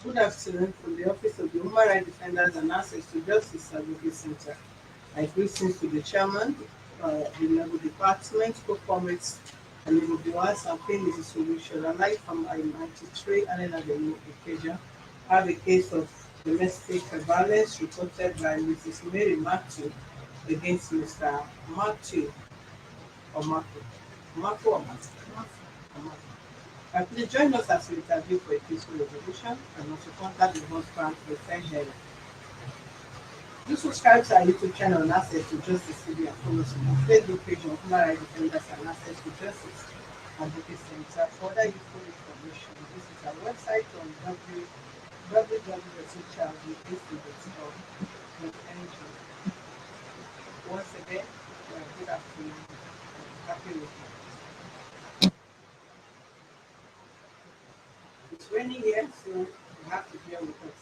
Good afternoon from the Office of the Human Rights Defenders and Access to Justice Advocate Center. I greetings to the chairman, the legal department, co-comrades, and legal viewers, and paying this solution. And like from I-93 and another occasion, I have a case of domestic violence reported by Mrs. Mary Mathew against Mr. Mathew or Matthew. Matthew or Matthew? Matthew. Please join us as we interview for a peaceful resolution and also contact the husband for a fair hearing. Do subscribe to our YouTube channel and Access to Justice TV and follow us on our Facebook page on Human Rights Defenders and Access to Justice Advocate Center. For other useful information, visit our website on www.hchdc.org.ng. Once again, good afternoon and happy weekend. It's raining here, so you have to bear with us.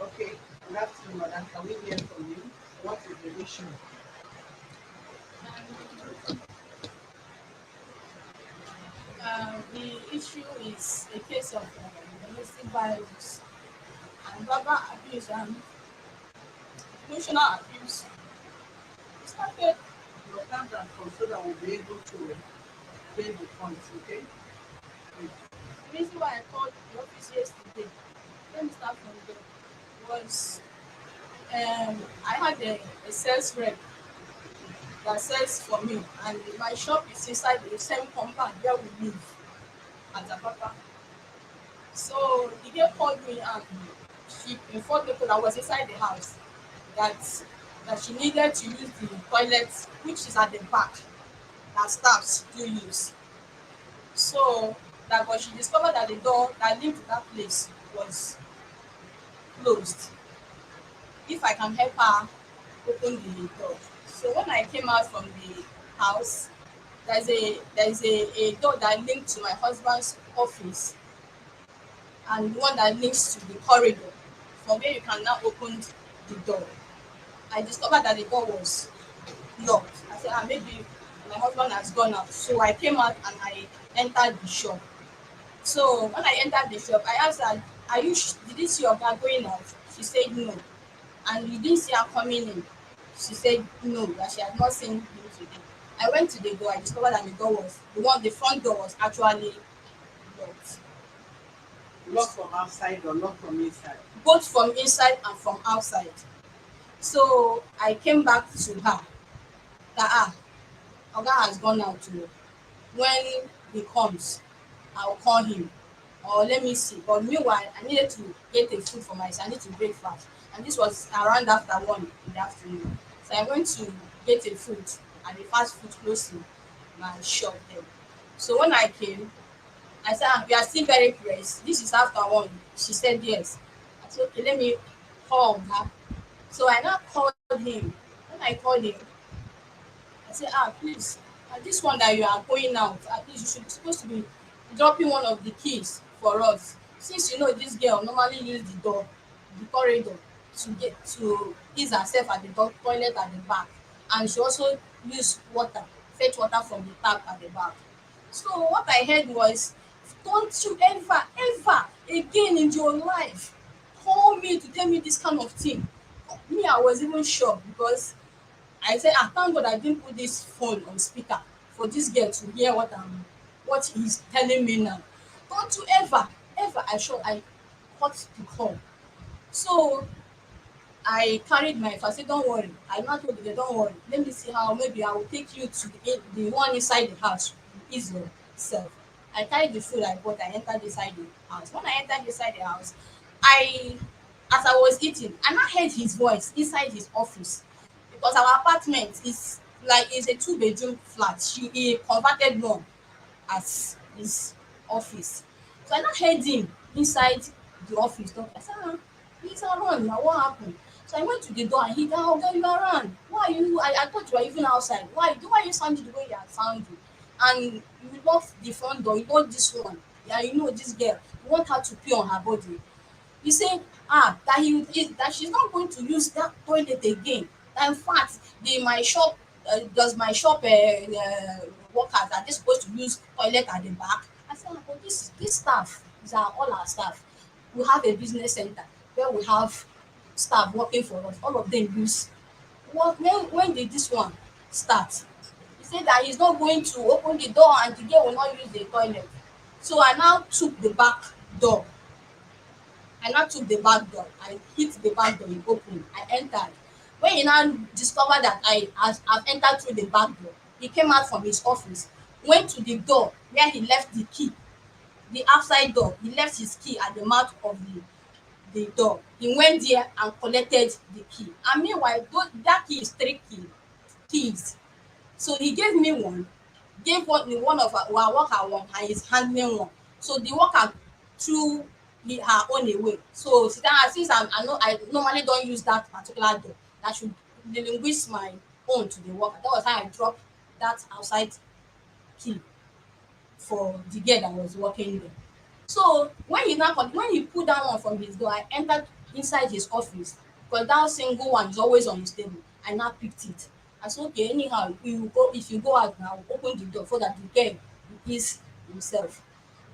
Okay, good afternoon, madam. Can we hear from you? What is the issue? The issue is a case of domestic violence and verbal abuse and emotional abuse. It started. Your time and phone so that we'll be able to play the points, okay? Please. The reason why I called the office yesterday, let me start from there, was I had a sales rep that sells for me, and my shop is inside the same compound where we live at Apapa. So the girl called me and she informed me that I was inside the house that she needed to use the toilet which is at the back that staffs do use. So that but she discovered that the door that linked to that place was closed. If I can help her open the door. So when I came out from the house, there's a door that linked to my husband's office and one that links to the corridor from where you can now open the door. I discovered that the door was locked. I said, maybe my husband has gone out. So I came out and I entered the shop. So when I entered the shop, I asked her, did you see your car going out? She said no. And you didn't see her coming in. She said no, that she had not seen him today. I went to the door, I discovered that the front door was actually locked. Lock from outside or lock from inside? Both from inside and from outside. So I came back to her that Oga has gone out to when he comes, I'll call him. Or let me see. But meanwhile, I needed to get a food for myself. I need to break fast. And this was around after 1 in the afternoon. So I went to get a food at the fast food close to my shop there. So when I came, I said, we are still very pressed. This is after 1. She said yes. I said, okay, let me call her. So I now called him. When I called him, I said, please, this one that you are going out, at least you should supposed to be dropping one of the keys for us. Since you know this girl normally use the corridor to ease herself at the toilet at the back, and she also use fetch water from the tap at the back. So what I heard was, don't you ever again in your life call me to tell me this kind of thing. Me, I was even shocked because I said, thank God I didn't put this phone on speaker for this girl to hear what he's telling me now. Don't you ever I cut the call. So I carried my phone. I said, don't worry. I not told the girl, don't worry. Let me see how maybe I will take you to the one inside the house. Ease yourself. I carried the food I bought. I entered inside the house. When I entered inside the house, as I was eating, I now heard his voice inside his office because our apartment is a 2-bedroom flat. He converted one as his office. So I now heard him inside the office talk. I said, he's around now. What happened? So I went to the door and he said, oh, girl, you are around. Why are you? I thought you were even outside. Why are you sounding the way you are sounding? And you locked the front door. You know this one. Yeah, you know this girl. You want her to pee on her body. You say, that she's not going to use that toilet again. That in fact, my shop does my shop workers, are they supposed to use toilet at the back? I said, but this staff, these are all our staff. We have a business center where we have staff working for us. All of them use. When did this one start? He said that he's not going to open the door and the girl will not use the toilet. So I now took the back door. I hit the back door, it opened. I entered. When he now discovered that I've entered through the back door, he came out from his office, went to the door where he left the key, the outside door. He left his key at the mouth of the door. He went there and collected the key. And meanwhile, that key is keys. So he gave me one, gave one of our worker one, and he's handling one. So the worker threw her own away. So since I know I normally don't use that particular door, that should relinquish my own to the worker. That was how I dropped that outside key for the girl that was working there. So when he put that one from his door, I entered inside his office because that single one is always on his table. I now picked it. I said, okay, anyhow, if you go out now, open the door so that the girl will ease himself.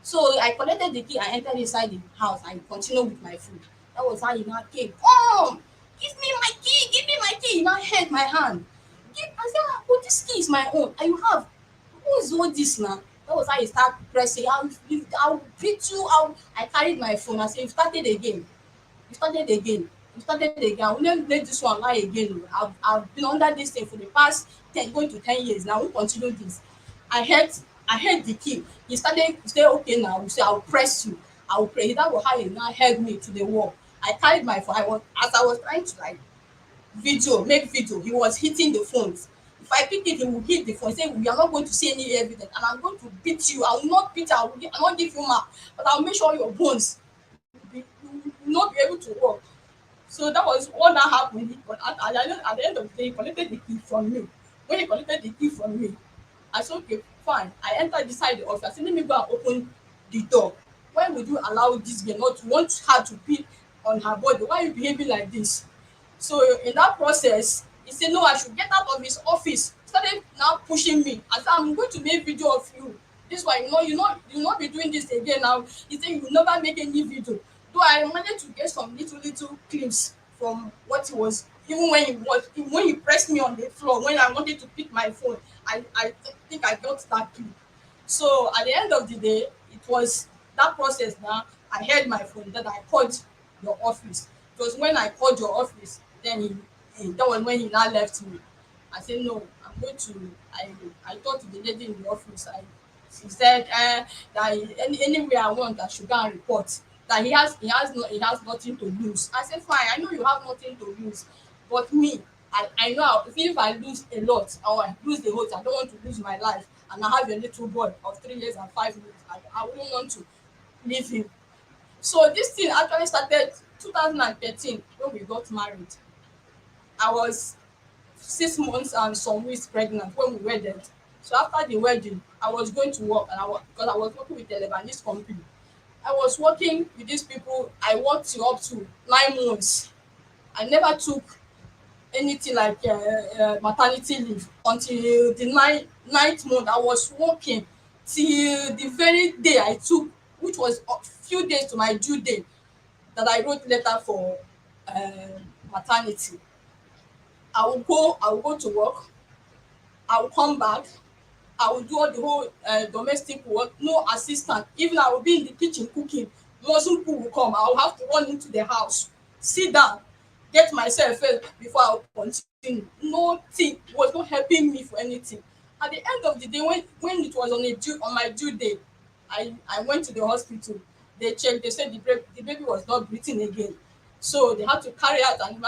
So I collected the key, I entered inside the house, I continued with my food. That was how he now came. Give me my key, give me my key. He now held my hand. I said, oh, this key is my own. And you have, who is all this now? That was how he started pressing. I'll beat you. I carried my phone. I said, you started again. You started again. You started again. I will not let this one lie again. I've been under this thing for the past 10, going to 10 years. Now I won't continue this. I heard I heard the key. He started to say, okay, now, say, I'll press you. I'll pray. That was how he now held me to the wall. I carried my phone. As I was trying to like make video, he was hitting the phones. If I pick it, he will hit the phone. Say, we are not going to see any evidence, and I'm going to beat you. I will not beat you. I'll not give you mark, but I'll make sure your bones will not be able to walk. So that was what that happened. But at the end of the day, he collected the key from me. When he collected the key from me, I said, okay, fine. I entered inside the office. I said, let me go and open the door. Why would you allow this girl not to want her to be on her body? Why are you behaving like this? So in that process, he said, no, I should get out of his office. He started now pushing me. I said, I'm going to make video of you. This why you'll not be doing this again now. He said, you will never make any video. Though I managed to get some little clips from what he was, even when he pressed me on the floor, when I wanted to pick my phone, I think I got that clip. So at the end of the day, it was that process now. I held my phone, then I called your office. It was when I called your office, then that was when he now left me. I said, no, I'm going to, I talked to the lady in the office. She said that anywhere I want, I should go and report. That he has nothing to lose. I said, fine, I know you have nothing to lose, but me, I know if I lose a lot or I lose the whole thing, I don't want to lose my life. And I have a little boy of 3 years and 5 years. I wouldn't want to leave him. So this thing actually started 2013 when we got married. I was 6 months and some weeks pregnant when we wedded. So after the wedding, I was going to work, and because I was working with a Lebanese company. I was working with these people. I worked till up to 9 months. I never took anything like maternity leave until the ninth month. I was working till the very day I took, which was a few days to my due date, that I wrote letter for maternity. I will go to work. I will come back. I will do all the whole domestic work, no assistant. Even I will be in the kitchen cooking. My husband will come. I will have to run into the house, sit down, get myself first before I will continue. Nothing was not helping me for anything. At the end of the day, when it was on my due date, I went to the hospital. They checked. They said the baby was not breathing again. So they had to carry out an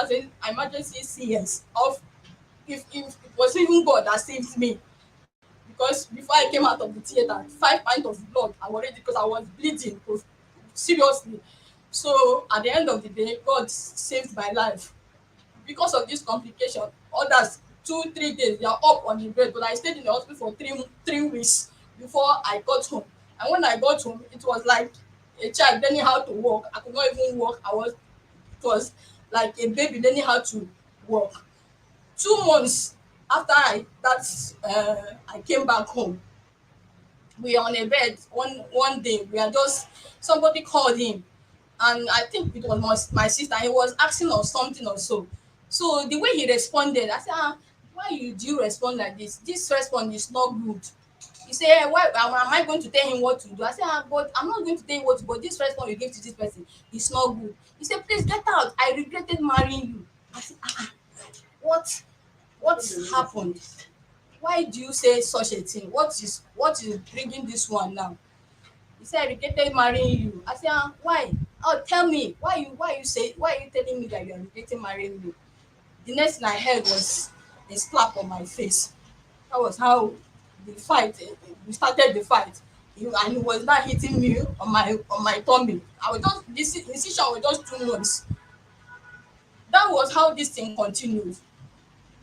emergency CS of, if it was even God that saved me, because before I came out of the theater, 5 pints of blood I already, because I was bleeding seriously. So at the end of the day, God saved my life. Because of this complication, others 2 3 days they are up on the bed, but I stayed in the hospital for three weeks before I got home. And when I got home, it was like a child learning how to walk. I could not even walk. It was like a baby learning how to walk. 2 months After I came back home, we are on a bed one day. We are just somebody called him, and I think it was my sister. He was asking us something or so. So the way he responded, I said, why do you respond like this? This response is not good. He said, why am I going to tell him what to do? I said, but I'm not going to tell you what to do, but this response you gave to this person is not good. He said, please get out. I regretted marrying you. I said, what what happened? Why do you say such a thing? What is bringing this one now? He said, I regretted marrying you. I said, why? Oh, tell me. Why are you telling me that you are regretting marrying me? The next thing I heard was a slap on my face. That was how we started the fight. And he was not hitting me on my tummy. I was just this incision was just 2 months. That was how this thing continued.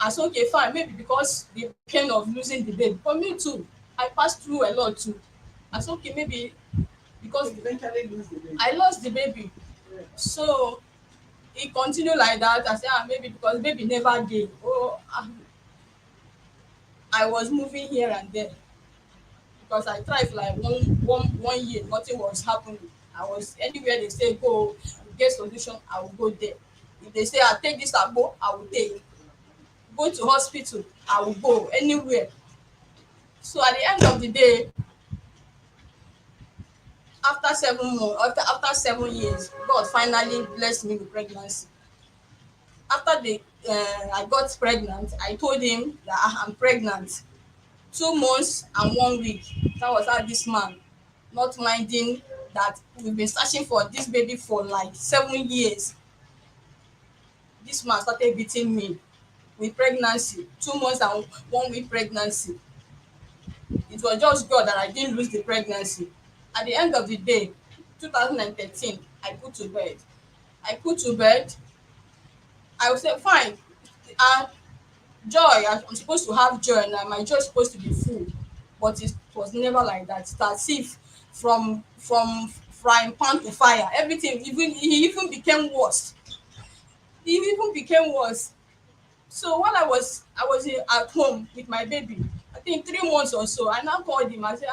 I said, okay, fine, maybe because the pain of losing the baby. For me too, I passed through a lot too. I said, okay, maybe because Eventually lose the baby. I lost the baby. Yeah. So it continued like that. I said, maybe because baby never gave. I was moving here and there because I tried for like one year, nothing was happening. I was anywhere they say go, you get solution, I will go there. If they say I take this agbo, I will take. Go to hospital, I will go anywhere. So at the end of the day, after 7 months, after 7 years, God finally blessed me with pregnancy. After I got pregnant, I told him that I'm pregnant. 2 months and 1 week. That was how this man, not minding that we've been searching for this baby for like 7 years, this man started beating me with pregnancy. 2 months and 1 week pregnancy. It was just God that I didn't lose the pregnancy. At the end of the day, 2013, I put to bed. I put to bed. I would say, fine. And joy, I'm supposed to have joy, and my joy is supposed to be full. But it was never like that. It's as if from frying pan to fire, everything, even he even became worse. He even became worse. So while I was at home with my baby, I think 3 months or so, I now called him. I said,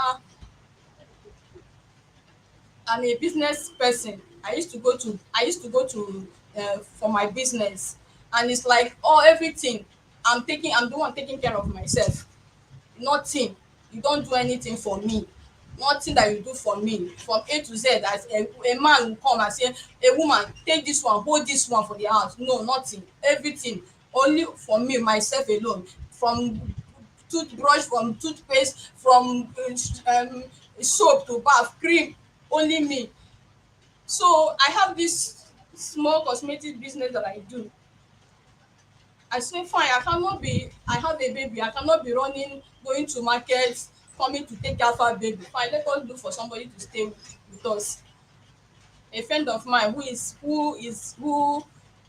I'm a business person. I used to go to for my business, and it's like everything I'm the one taking care of myself. Nothing. You don't do anything for me. Nothing that you do for me from A to Z. As a man will come and say, a woman, take this one, hold this one for the house. No, nothing. Everything only for me, myself alone. From toothbrush, from toothpaste, from soap to bath, cream, only me. So I have this small cosmetic business that I do. I say, fine, I have a baby, I cannot be running, going to markets, coming to take care of our baby. Fine, let us look for somebody to stay with us. A friend of mine who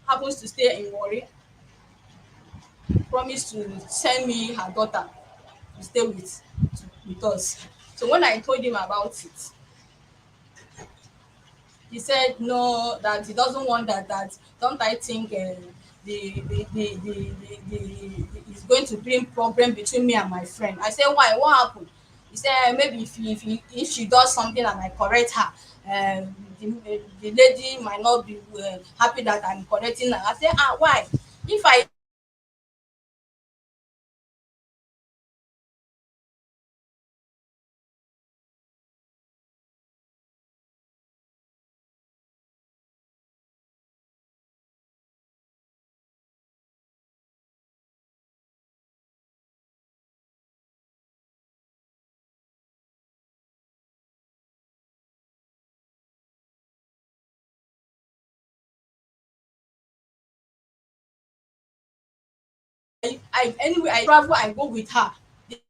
happens to stay in Warri promised to send me her daughter to stay with us. So when I told him about it, he said no, that he doesn't want that don't I think the is going to bring problem between me and my friend. I said, why, what happened? He said, maybe if she does something and I correct her, the lady might not be happy that I'm correcting her. I said, why? If I anyway I travel, I go with her the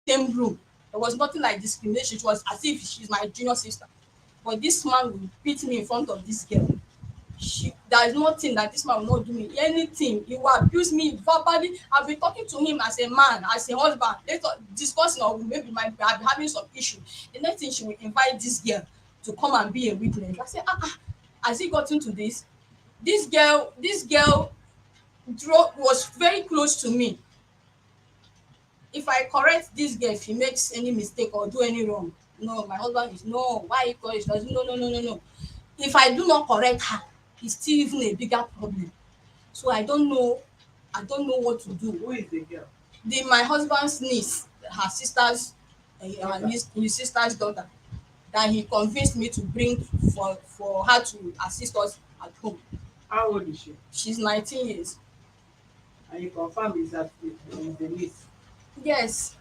same room. There was nothing like discrimination. It was as if she's my junior sister. But this man will beat me in front of this girl. There is nothing that this man will not do me. Anything. He will abuse me verbally. I'll be talking to him as a man, as a husband, later discussing, or maybe I'll be having some issue. The next thing, she will invite this girl to come and be a witness. I say, has he gotten to this? This girl was very close to me. If I correct this girl, if she makes any mistake or do any wrong, no, my husband is no. Why you correct? She does no, no, no, no, no. If I do not correct her, it's still even a bigger problem. So I don't know what to do. Who is the girl? My husband's niece, her sister's, Daughter. his sister's daughter, that he convinced me to bring for her to assist us at home. How old is she? She's 19 years. And you confirm is that is the niece. Yes,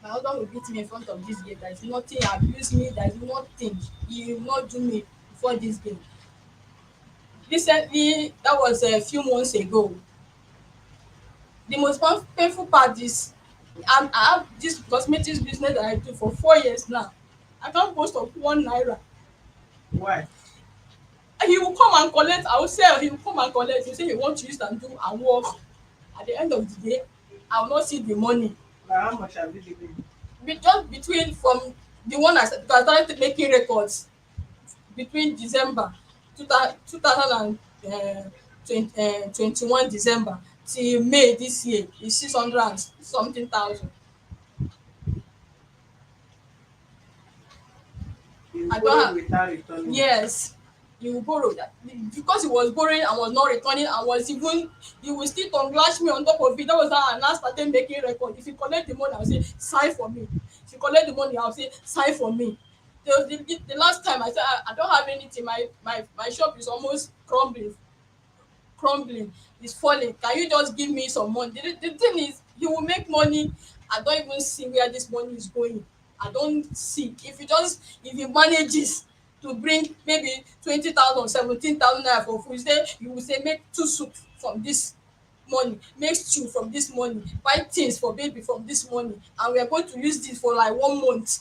my husband will beat me in front of this girl. There is nothing, abuse me, there is nothing. He will not do me before this girl. Recently, that was a few months ago. The most painful part is I have this cosmetics business that I do for 4 years now. I can't boast of 1 naira. Why? He will come and collect. I will sell. He will come and collect. He will say he want to use and do and work. At the end of the day, I will not see the money. Like how much have you given? Just between from the one I started making records between December 2021 December till May this year is 600 and something thousand. You I don't borrowed have. without returning it. Yes, you will borrow that because he was borrowing and was not returning and was even he will still congratulate me on top of it. That was how I now started making record. If you collect the money, I will say sign for me. If you collect the money, I will say sign for me. The last time I said I don't have anything. My shop is almost crumbling, it's falling. Can you just give me some money? The thing is, he will make money. I don't even see where this money is going. I don't see. If he manages to bring maybe 20,000, 17,000 naira for food, say you will say make two soup from this money, make stew from this money, buy things for baby from this money, and we are going to use this for like 1 month.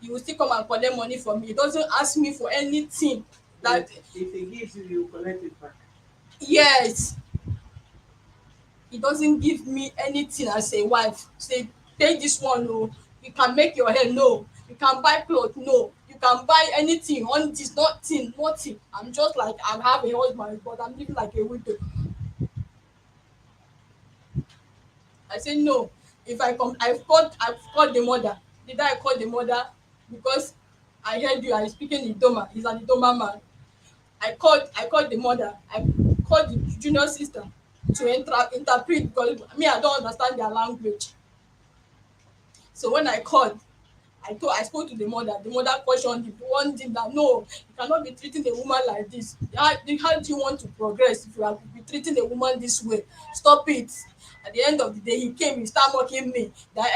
He will still come and collect money from me. He doesn't ask me for anything. But That if he gives you, you collect it back. yes, he doesn't give me anything as a wife. Say take this one, no, you can make your hair, no, you can buy cloth, no, you can buy anything on this, nothing. I'm just like I have a husband but I'm living like a widow. I say no. If I come, I've called the mother. The day I called the mother because I heard you are speaking Idoma. He's an Idoma man. I called the mother. I called the junior sister to interpret because me I don't understand their language. So when I called, I spoke to the mother. The mother questioned the one thing that no, you cannot be treating a woman like this. How do you want to progress if you are be treating a woman this way? Stop it. At the end of the day, he came, he start mocking me that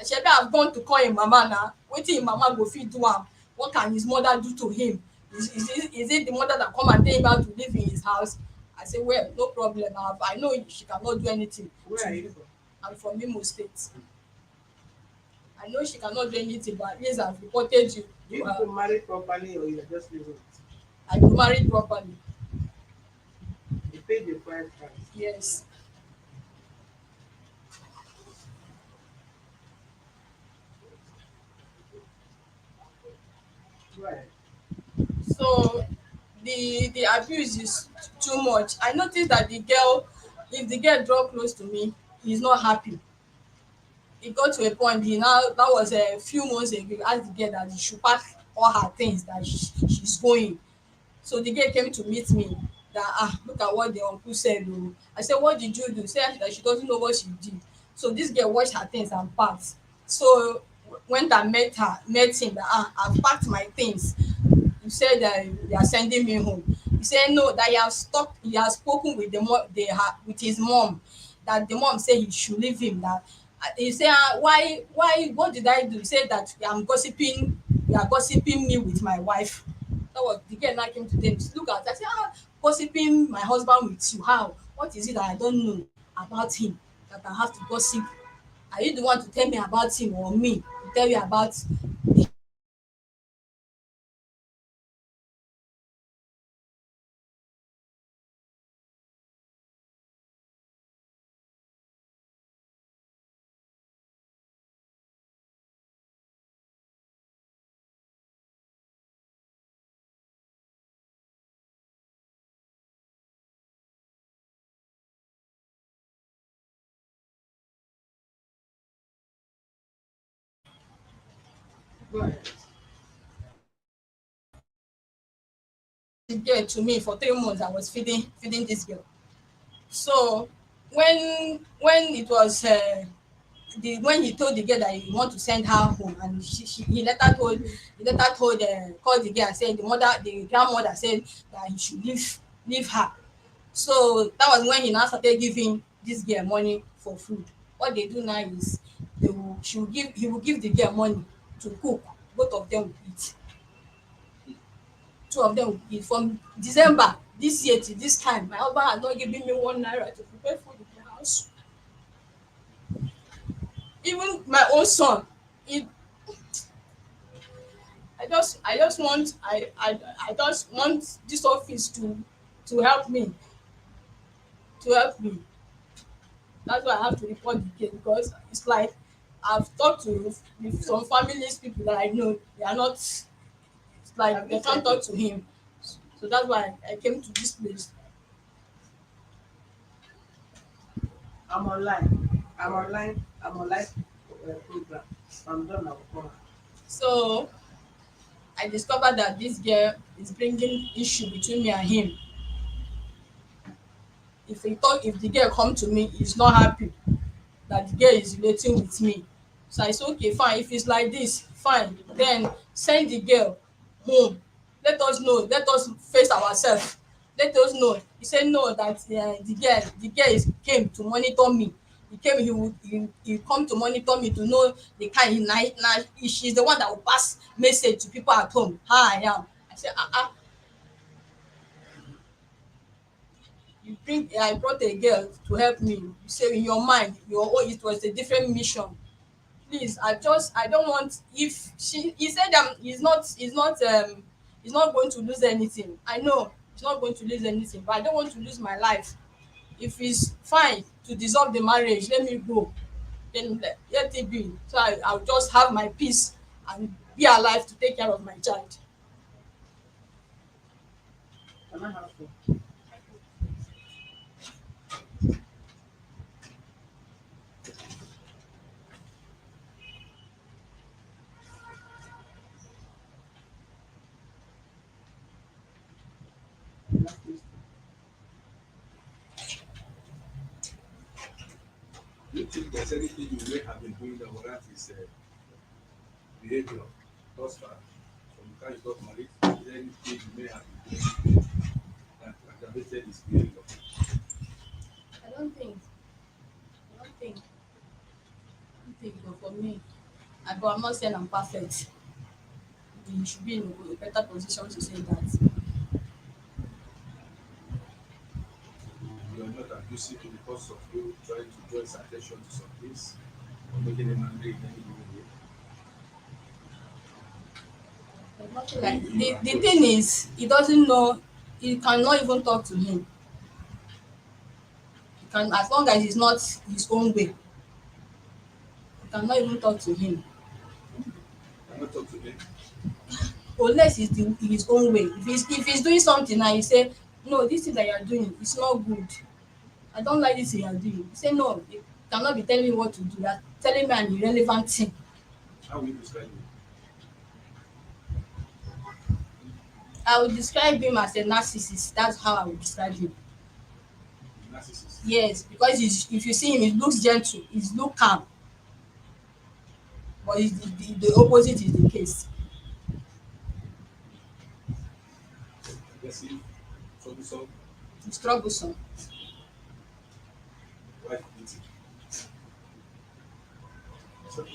shebi have gone to call him mama now. Wetin him mama go fit do am? What can his mother do to him? Is it the mother that come and tell him how to live in his house? I say well, no problem. I know she cannot do anything Where to are you you. from? I'm from Imo State. I know she cannot do anything, but at least I've reported you Do to you her. people marry properly or you're just living it? I be married properly. You paid the bride price. Yes. Right. So the abuse is too much. I noticed that if the girl draw close to me, he's not happy. It got to a point. That was a few months ago. He asked the girl that she should pack all her things that she's going. So the girl came to meet me that look at what the uncle said. Oh. I said, what did you do? Say that she doesn't know what she did. So this girl washed her things and packed. So when I met him that I've packed my things. You said that they are sending me home. He said no, that he has spoken with with his mom, that the mom said he should leave him. That he said why what did I do? He said that you are gossiping me with my wife. That was the girl now came to them. Look at I said gossiping my husband with you. How? What is it that I don't know about him that I have to gossip? Are you the one to tell me about him or me to tell you about Go ahead. The girl to me for 3 months. I was feeding this girl. So when it was when he told the girl that he want to send her home, and he later told called the girl and said the grandmother said that he should leave her. So that was when he now started giving this girl money for food. What they do now is he will give the girl money to cook. Both of them will eat. Two of them will eat. From December this year till this time, my husband has not given me 1 naira to prepare food in the house. Even my own son, he I just want this office to help me, to help me. That's why I have to report the case, because it's like I've talked to with some families people that I know. They are not, it's like they can't talk to him. So that's why I came to this place. I'm online. I'm online program. I'm done. I'll call her. So I discovered that this girl is bringing issue between me and him. If the girl come to me, he's not happy that the girl is relating with me. So I say, okay, fine. If it's like this, fine. Then send the girl home. Let us know. Let us face ourselves. Let us know. He said no, that came to monitor me. He come to monitor me to know the kind. She's the one that will pass message to people at home. How I am. I said, I brought a girl to help me. You say in your mind, it was a different mission. Please, I don't want, if he said he's not going to lose anything. I know he's not going to lose anything, but I don't want to lose my life. If it's fine to dissolve the marriage, let me go. Then let it be. So I'll just have my peace and be alive to take care of my child. Can I have food? Last list. Do you think there's anything you may have been doing that warrant his behavior thus far? From the time you got married, is there anything you may have been doing that aggravated his behavior? I don't think. I don't think. I don't think, but for me, but I'm not saying I'm perfect. You should be in a better position to say that. You are not abusive because of you trying to draw his attention to some things or making him angry in any way. There's nothing like the thing is he doesn't know, he cannot even talk to him. He can, as long as it's not his own way, he cannot even talk to him. I'm not talk to him. Unless it's his own way. If he's doing something and you say, no, this thing that you're doing is not good. I don't like this thing you're doing. You say no, you cannot be telling me what to do. You're telling me an irrelevant thing. How will you describe him? I would describe him as a narcissist. That's how I would describe him. Narcissist. Yes, because if you see him, he looks gentle, he looks calm, but the opposite is the case. Aggressive, troublesome, He's troublesome. wife beating. So,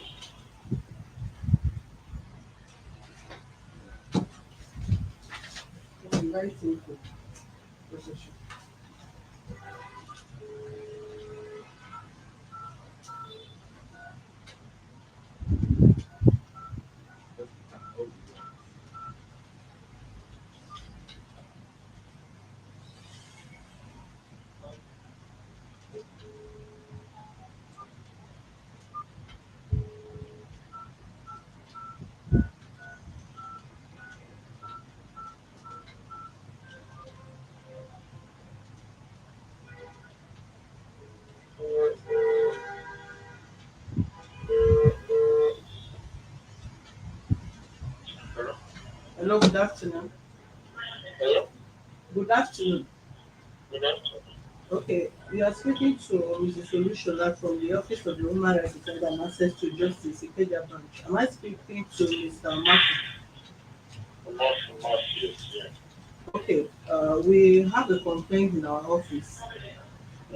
It's a very simple relationship. just be calm all the time. Hello, good afternoon. Hello? Good afternoon. Good afternoon. Okay, we are speaking to Mrs. Solution from the Office of the Woman Rights Defender and Access to Justice, Ikeja branch. Am I speaking to Mr. Mathew? I'm not from Mathew, yeah. Okay, we have a complaint in our office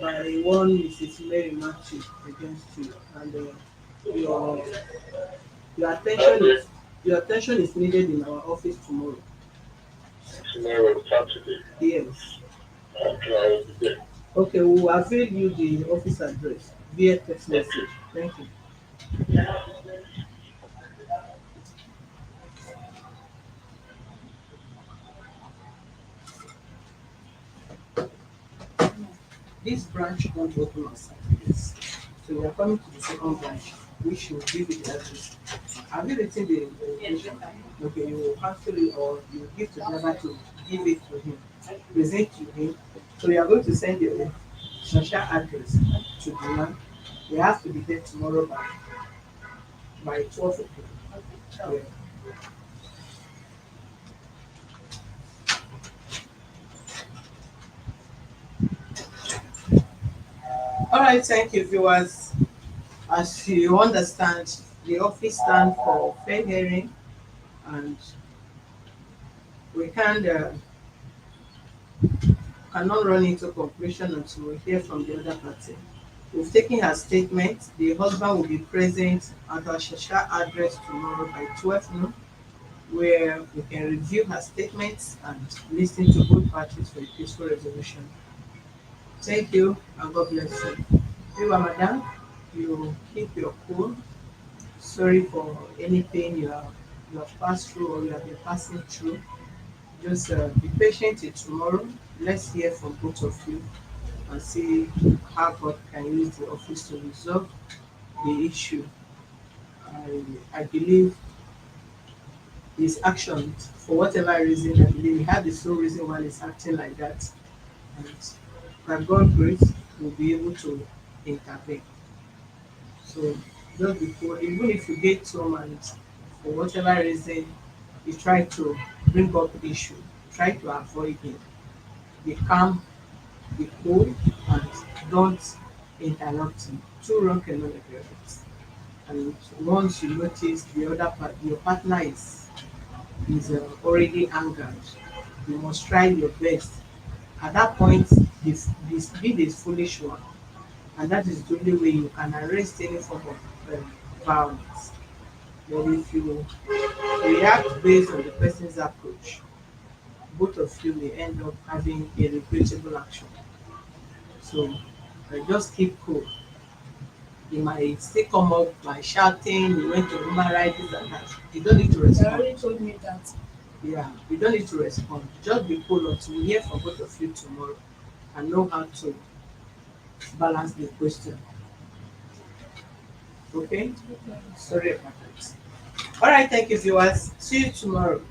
by one Mrs. Mary Mathew against you, and your your attention Saturday, is your attention is needed in our office tomorrow. tomorrow, Saturday. Yes. Okay, I will be there. Okay, we will avail you the office address via text Okay. message. Thank you. This branch won't open on Saturdays. So we are coming to the second branch, which will give you the address. Have you written the invitation? Okay, you will cancel it or you will give to the driver to give it to him, present to him. So you are going to send your social address to the man. They have to be there tomorrow by 12 o'clock. Yeah. All right, thank you, viewers. As you understand, the office stands for fair hearing, and we cannot run into conclusion until we hear from the other party. We've taken her statement. The husband will be present at our Shasha address tomorrow by 12 noon, where we can review her statements and listen to both parties for a peaceful resolution. Thank you, and God bless you. You, madam, you keep your cool. Sorry for any pain you have passed through or you have been passing through. Just be patient till tomorrow. Let's hear from both of you and see how God can use the office to resolve the issue. I believe his actions, for whatever reason, I believe he had his own reason why he's acting like that. And that God grace will be able to intervene. So just before, even if you get home and for whatever reason you try to bring up issue, try to avoid it. Be calm, be cool, and don't interrupt him. Too wrong cannot be right. And once you notice the other part, your partner is already angered, you must try your best. At that point, this be the foolish one, and that is the only way you can arrest any form of violence. But if you react based on the person's approach, both of you may end up having a regrettable action. So just keep cool. You might still come up by shouting, you went to human rights, this and that. You don't need to They respond. already told me that. Yeah, you don't need to respond. Just be cool until we hear from both of you tomorrow and know how to balance the question. Okay? Sorry about that. All right, thank you, viewers. See you tomorrow.